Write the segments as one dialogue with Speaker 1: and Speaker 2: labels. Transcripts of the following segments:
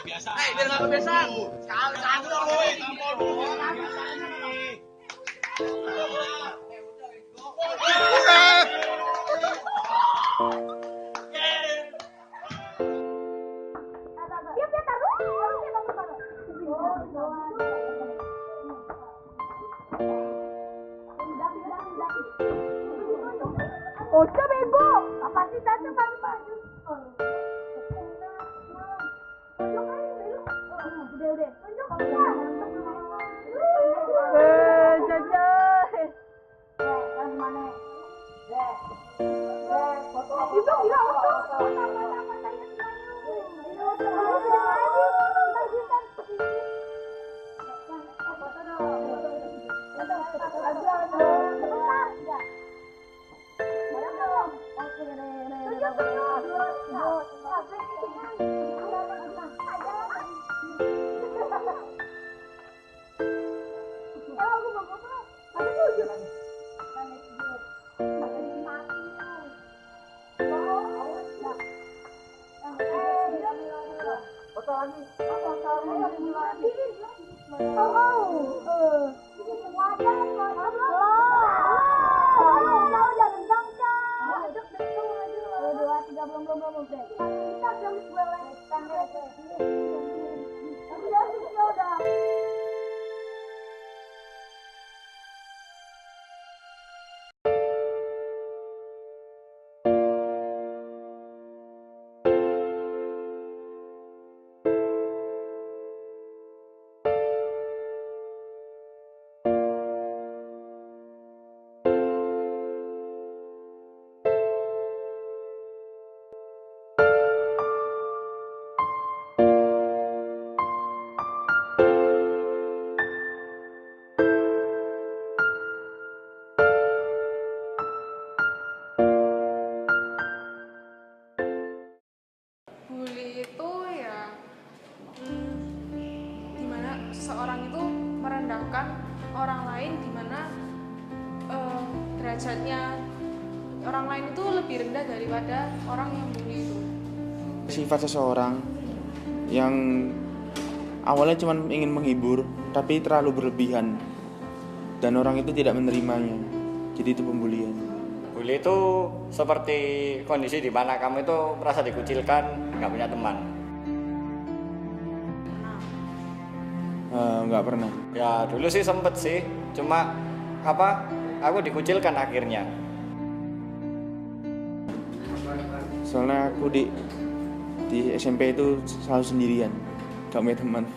Speaker 1: biar nggak kebiasaan. Satu dong.
Speaker 2: Ocha bego, apa sih tante kamu maju? Udah. Jaja. Mana? Ibu bilang
Speaker 3: bully itu ya dimana seseorang itu merendahkan orang lain, dimana derajatnya orang lain itu lebih rendah daripada orang yang bully itu.
Speaker 4: Sifat seseorang yang awalnya cuma ingin menghibur tapi terlalu berlebihan dan orang itu tidak menerimanya, jadi itu pembulian.
Speaker 5: Bully itu seperti kondisi di mana kamu itu merasa dikucilkan, nggak punya teman.
Speaker 4: Nggak pernah.
Speaker 5: Ya dulu sih sempet sih, cuma aku dikucilkan akhirnya.
Speaker 4: Soalnya aku di SMP itu selalu sendirian, gak punya teman.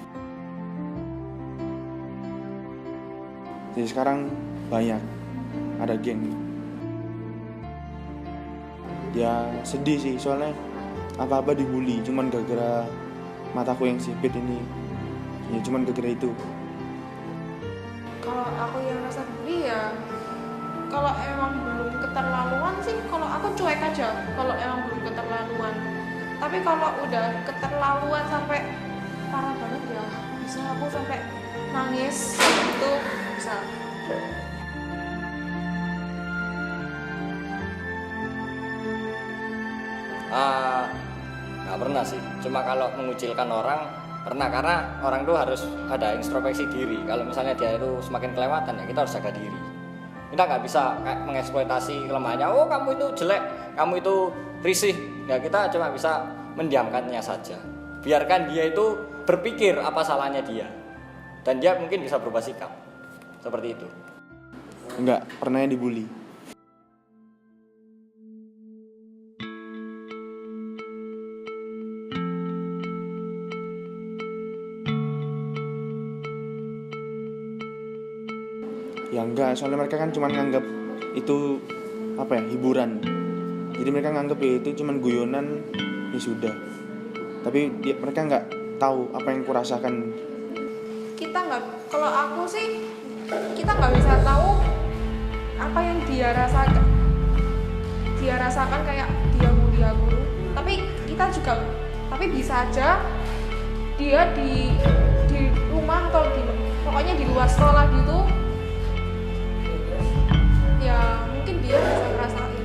Speaker 4: Jadi sekarang banyak, ada geng. Ya sedih sih, soalnya apa-apa dibully, cuman gara-gara mataku yang sipit ini. Ya cuman gara-gara itu.
Speaker 3: Kalau aku yang rasa bully ya, kalau emang belum keterlaluan sih, kalau aku cuek aja kalau emang belum keterlaluan. Tapi kalau udah keterlaluan sampai parah banget ya, bisa aku sampai nangis itu bisa.
Speaker 5: Nggak pernah sih, cuma kalau mengucilkan orang pernah, karena orang tuh harus ada introspeksi diri. Kalau misalnya dia itu semakin kelewatan ya kita harus jaga diri. Kita nggak bisa kayak mengeksploitasi kelemahannya. Oh kamu itu jelek, kamu itu risih. Ya kita cuma bisa mendiamkannya saja. Biarkan dia itu berpikir apa salahnya dia, dan dia mungkin bisa berubah sikap seperti itu.
Speaker 4: Enggak, pernah yang dibully. Ya enggak, soalnya mereka kan cuma nganggap itu hiburan. Jadi mereka nganggap ya itu cuma guyonan, ya sudah. Tapi mereka nggak tahu apa yang kurasakan.
Speaker 3: Kalau aku sih, kita nggak bisa tahu apa yang dia rasakan kayak dia bully aku. Tapi bisa aja dia di rumah atau pokoknya di luar sekolah gitu, ya mungkin dia bisa ngerasain.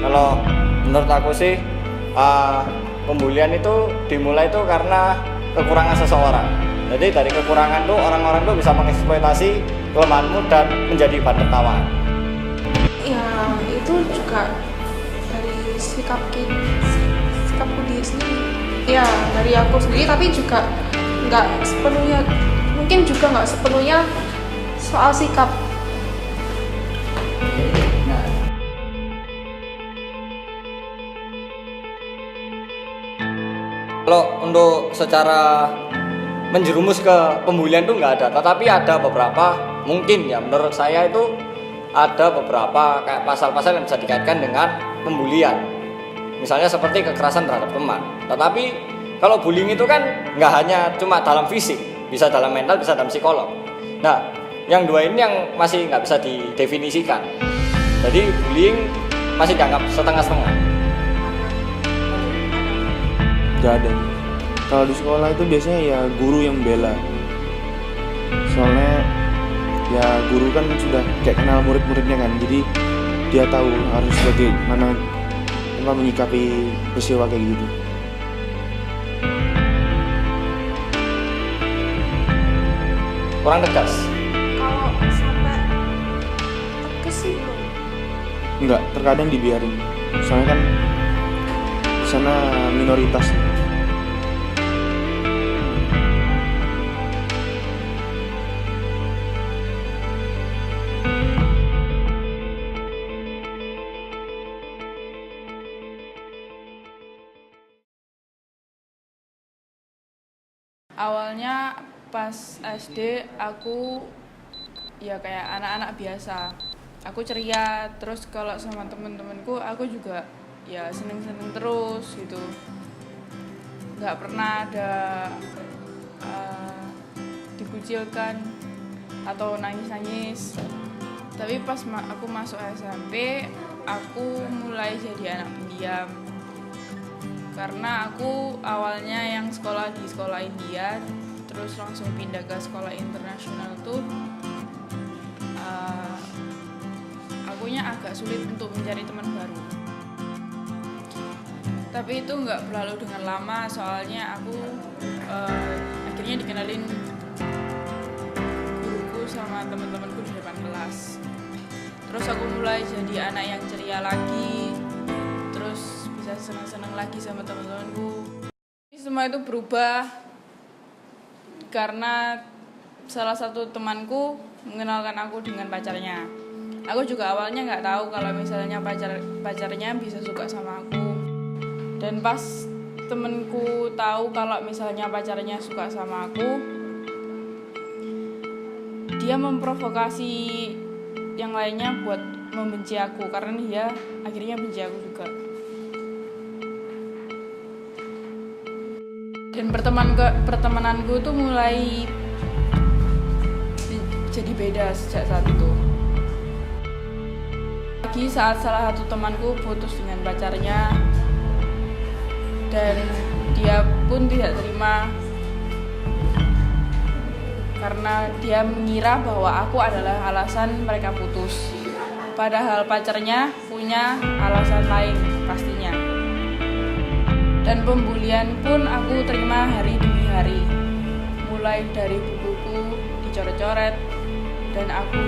Speaker 5: Kalau menurut aku sih pembulian itu dimulai itu karena kekurangan seseorang. Jadi dari kekurangan tuh orang-orang tuh bisa mengeksploitasi kelemahanmu dan menjadi bahan tertawaan.
Speaker 3: Ya itu juga dari sikapku dia sendiri. Ya dari aku sendiri, tapi juga nggak sepenuhnya, mungkin juga nggak sepenuhnya soal sikap.
Speaker 5: Kalau untuk secara menjerumus ke pembulian itu nggak ada, tetapi ada beberapa, mungkin ya menurut saya itu ada beberapa kayak pasal-pasal yang bisa dikaitkan dengan pembulian. Misalnya seperti kekerasan terhadap teman. Tetapi kalau bullying itu kan nggak hanya cuma dalam fisik, bisa dalam mental, bisa dalam psikolog. Nah, yang dua ini yang masih nggak bisa didefinisikan. Jadi bullying masih dianggap setengah-setengah.
Speaker 4: Gak ada. Kalau di sekolah itu biasanya ya guru yang bela. Soalnya ya guru kan sudah kayak kenal murid-muridnya kan, jadi dia tahu harus bagaimana menyikapi peristiwa kayak gitu.
Speaker 5: Kurang tegas.
Speaker 3: Kalau sampai tegas sih belum.
Speaker 4: Enggak, terkadang dibiarin. Soalnya kan di sana minoritas.
Speaker 6: Awalnya pas SD aku ya kayak anak-anak biasa. Aku ceria, terus kalau sama temen-temenku aku juga ya seneng-seneng terus gitu. Nggak pernah ada dikucilkan atau nangis-nangis. Tapi pas aku masuk SMP, aku mulai jadi anak pendiam. Karena aku awalnya yang sekolah di sekolah India, terus langsung pindah ke sekolah internasional tuh akunya agak sulit untuk mencari teman baru. Tapi itu nggak berlalu dengan lama, soalnya aku akhirnya dikenalin guruku sama teman-temanku di depan kelas. Terus aku mulai jadi anak yang ceria lagi, terus bisa senang-senang lagi sama teman-temanku. Semua itu berubah karena salah satu temanku mengenalkan aku dengan pacarnya. Aku juga awalnya nggak tahu kalau misalnya pacarnya bisa suka sama aku. Dan pas temenku tahu kalau misalnya pacarnya suka sama aku, dia memprovokasi yang lainnya buat membenci aku karena dia akhirnya benci aku juga. Dan pertemananku tuh mulai jadi beda sejak saat itu. Lagi saat salah satu temanku putus dengan pacarnya, dan dia pun tidak terima karena dia mengira bahwa aku adalah alasan mereka putus. Padahal pacarnya punya alasan lain pastinya. Dan pembulian pun aku terima hari demi hari. Mulai dari bukuku dicoret-coret dan aku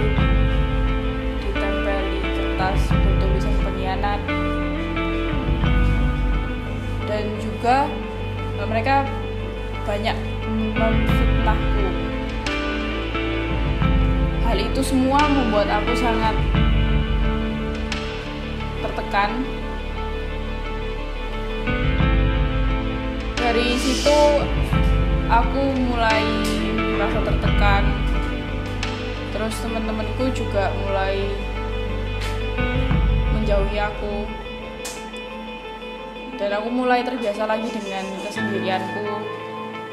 Speaker 6: ditempeli kertas bertulisan pengkhianat. Dan juga mereka banyak memfitnahku. Hal itu semua membuat aku sangat tertekan. Dari situ aku mulai merasa tertekan. Terus teman-temanku juga mulai menjauhi aku. Dan aku mulai terbiasa lagi dengan kesendirianku.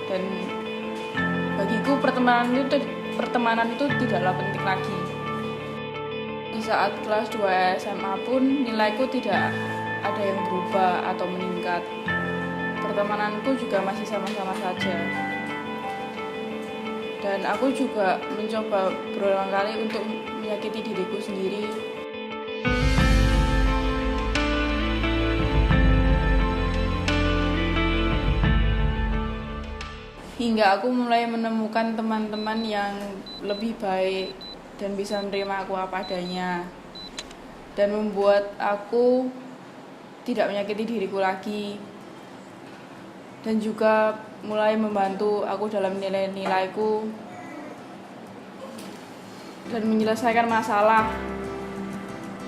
Speaker 6: Dan bagiku pertemanan itu tidaklah penting lagi. Di saat kelas 2 SMA pun nilaiku tidak ada yang berubah atau meningkat. Pertemananku juga masih sama-sama saja. Dan aku juga mencoba berulang kali untuk menyakiti diriku sendiri. hingga aku mulai menemukan teman-teman yang lebih baik dan bisa menerima aku apa adanya dan membuat aku tidak menyakiti diriku lagi, dan juga mulai membantu aku dalam nilai-nilaiku dan menyelesaikan masalah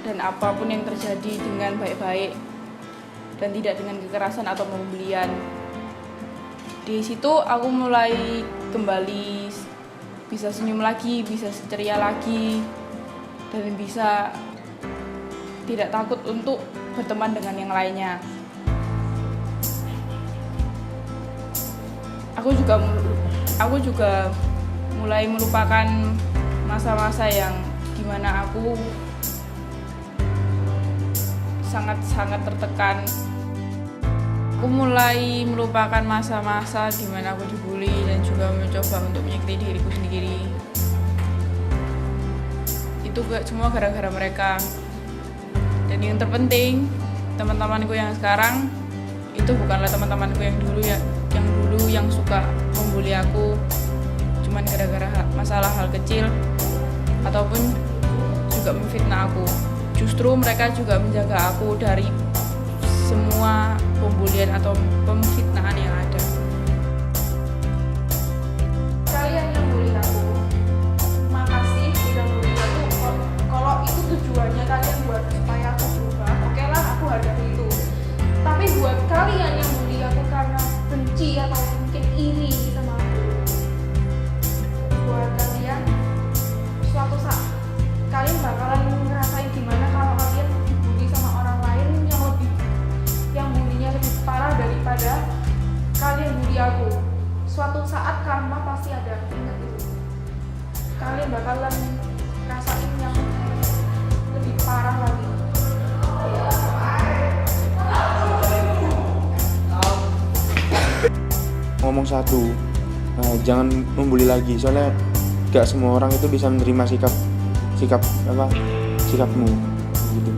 Speaker 6: dan apapun yang terjadi dengan baik-baik dan tidak dengan kekerasan atau pembelian. Di situ aku mulai kembali bisa senyum lagi, bisa ceria lagi, dan bisa tidak takut untuk berteman dengan yang lainnya. Aku juga mulai melupakan masa-masa yang dimana aku sangat tertekan. Aku mulai melupakan masa-masa dimana aku dibully dan juga mencoba untuk menyakiti diriku sendiri. Itu semua gara-gara mereka. Dan yang terpenting, teman-temanku yang sekarang itu bukanlah teman-temanku yang dulu yang suka membuli aku cuman gara-gara masalah hal kecil ataupun juga memfitnah aku. Justru mereka juga menjaga aku dari semua pembulian atau pemfitnahan yang ada.
Speaker 3: Kalian yang bully aku, makasih udah bully aku. Kalau itu tujuannya kalian buat supaya aku berubah, oke lah, aku hadapi itu. Tapi buat kalian yang bully aku karena benci atau mungkin iri sama aku, buat kalian suatu saat kalian bakalan ngerasain gimana kalau kalian dibully sama orang lain yang bulinya lebih parah daripada kalian bully aku. Suatu saat karma pasti ada, ingat itu. Kalian bakalan rasain yang lebih parah lagi.
Speaker 4: Ngomong satu, jangan membuli lagi, soalnya gak semua orang itu bisa menerima sikapmu gitu.